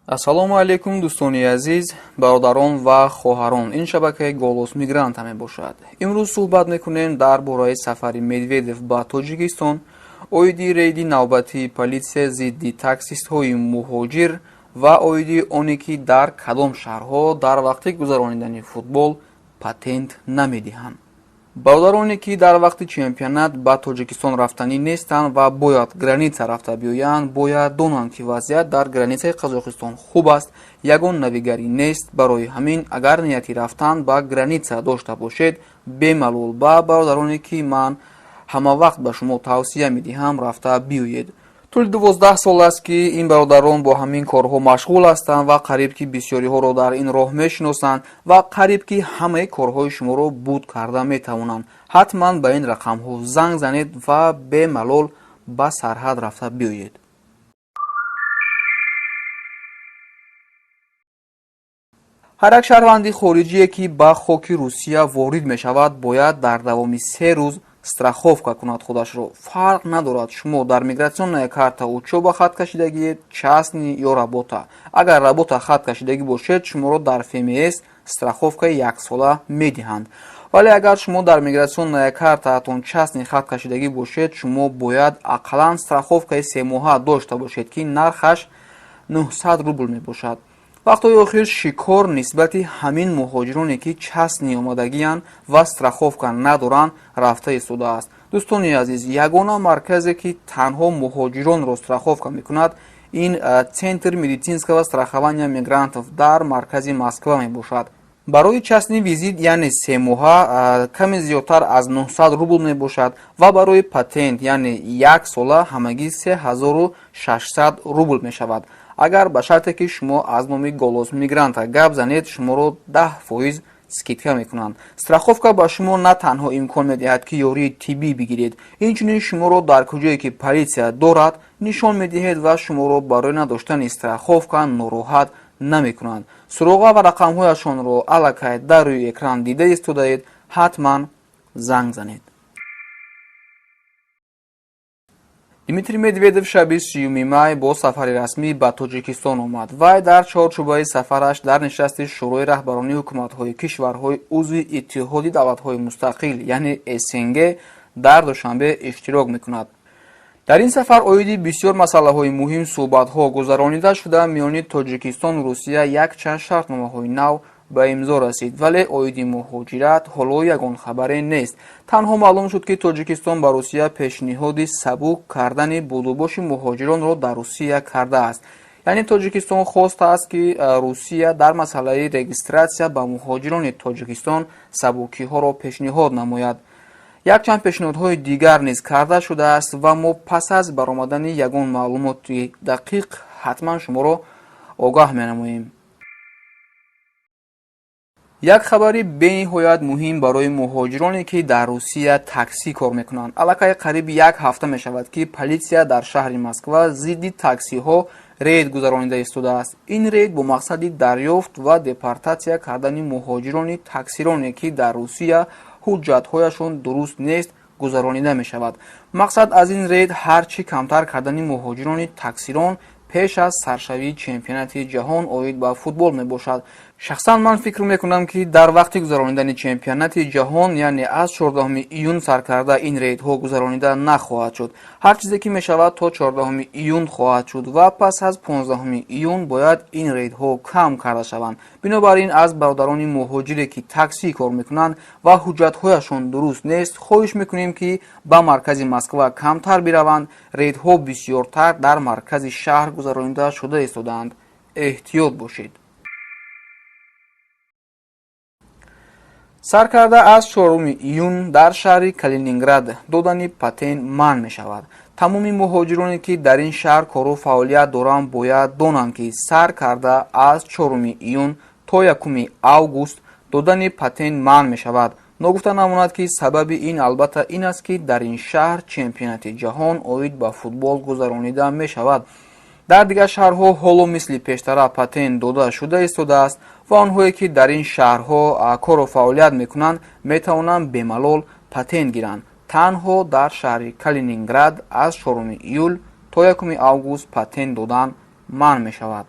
ассалому алайкум дӯстони азиз, бародарон ва хоҳарон. Ин шабакаи голос мигранта мебошад. имрӯз суҳбат мекунем дар бораи сафари Медведев ба Тоҷикистон, оиди рейди навбатии полисия зидди таксистҳои муҳоҷир ва оиди оне ки дар кадом шаҳрҳо дар вақти гузаронидани футбол патент намедиҳанд. бародароне ки дар вақти чемпионат ба Тоҷикистон рафтанӣ нестанд ва бояд граница рафта биёянд, бояд донанд ки вазъият дар границаи Қазоқистон хуб аст, ягон навигарӣ нест. Барои ҳамин агар нияти рафтан ба граница дошта бошед, бемалол ба бародароне ки ман ҳамавақт ба шумо тавсия медиҳам рафта биёед. тӯли 12 сол аст ки ин бародарон бо ҳамин корҳо машғул ҳастанд ва қариб ки бисёриҳоро дар ин роҳ мешиносанд ва қариб ки ҳамаи корҳои шуморо буд карда метавонанд. ҳатман ба ин рақамҳо занг занед ва бемалол ба сарҳад рафта биёед. ҳар як шаҳрванди хориҷие ки ба хоки Русия ворид мешавад, бояд дар давоми 3 рӯз страховка кунад худашро. фарқ надорад шумо дар мигратсионная карта учоба хат кашидагиед, частни ё работа. агар работа хат кашидагӣ бошед, шуморо дар ФМС страховкаи 1 сола медиҳанд. вале агар шумо дар мигратсионная картаатон частни хат кашидагӣ бошед, шумо бояд ақаллан страховкаи 3 моҳа дошта бошед ки нархаш 900 рубл мебошад. вақтҳои охир шикор нисбати ҳамин муҳоҷироне ки частни омадагиянд ва страховка надоранд рафта истодааст. дӯстони азиз, ягона марказе ки танҳо муҳоҷиронро страховка мекунад, ин Центр медицинского страхования мигрантов дар маркази Москва мебошад. барои частни визит яъне 3 моҳа каме зиёдтар аз 900 рубл мебошад ва барои патент яъне 1 сола ҳамагӣ 3600 рубл мешавад. агар ба шарте ки шумо аз номи голос мигранта гап занед, шуморо 10% скидка мекунанд. страховка ба шумо на танҳо имкон медиҳад ки ёрии тиббӣ бигиред, инчунин шуморо дар куҷое ки полисия дорад нишон медиҳед ва шуморо барои надоштани страховка нороҳат намекунанд. суроға ва рақамҳояшонро аллакай дар рӯи экран дида истодаед. ҳатман занг занед. Дмитрий Медведев шаби 30 май бо сафари расмӣ ба Тоҷикистон омад. вай дар чорчӯбаи сафараш дар нишасти шӯрои раҳбаронии ҳукуматҳои кишварҳои узви Иттиҳоди давлатҳои мустақил яъне СНГ дар душанбе иштирок мекунад. дар ин сафар оиди бисёр масъалаҳои муҳим суҳбатҳо гузаронида шуда, миёни Тоҷикистону Русия якчанд шартномаҳои нав ба имзо расид, вале оиди муҳоҷират ҳоло ягон хабаре нест. танҳо маълум шуд ки Тоҷикистон ба Русия пешниҳоди сабук кардани будубоши муҳоҷиронро дар Русия кардааст. яъне Тоҷикистон хостааст ки Русия дар масъалаи регистратсия ба муҳоҷирони Тоҷикистон сабукиҳоро пешниҳод намояд. якчанд пешниҳодҳои дигар низ карда шудааст ва мо пас аз баромадани ягон маълумоти дақиқ ҳатман шуморо огаҳ менамоем. як хабари бениҳоят муҳим барои муҳоҷироне ки дар Русия таксӣ кор мекунанд. аллакай қариби 1 ҳафта мешавад ки полисия дар шаҳри Москва зидди таксиҳо рейд гузаронида истодааст. ин рейд бо мақсади дарёфт ва депортатсия кардани муҳоҷирони таксироне ки дар Русия ҳуҷҷатҳояшон дуруст нест гузаронида мешавад. мақсад аз ин рейд ҳарчи камтар кардани муҳоҷирони таксирон пеш аз саршавии чемпионати ҷаҳон оид ба футбол мебошад. шахсан ман фикр мекунам ки дар вақти гузаронидани чемпионати ҷаҳон яъне аз 14 июн сар карда ин рейдҳо гузаронида нахоҳад шуд. ҳар чизе ки мешавад то 14 июн хоҳад шуд ва пас аз 15 июн бояд ин рейдҳо кам карда шаванд. бинобар ин аз бародарони муҳоҷире ки таксӣ кор мекунанд ва ҳуҷҷатҳояшон дуруст нест хоҳиш мекунем ки ба маркази Москва камтар бираванд. рейдҳо бисёртар дар маркази шаҳр гузаронида шуда истодаанд. эҳтиёт бошед. сар карда аз 4 июн дар шаҳри Калининград додани патент манъ мешавад. тамоми муҳоҷироне ки дар ин шаҳр кору фаъолият доранд бояд донанд ки сар карда аз 4 июн то 1 август додани патент манъ мешавад. ногуфта намонад ки сабаби ин албатта ин аст ки дар ин шаҳр чемпионати ҷаҳон оид ба футбол гузаронида мешавад. дар дигар шаҳрҳо ҳоло мисли пештара патент дода шуда истодааст ва онҳое ки дар ин шаҳрҳо кору фаъолият мекунанд метавонанд бемалол патент гиранд. танҳо дар шаҳри Калининград аз 4 июл то 1 август патент додан манъ мешавад.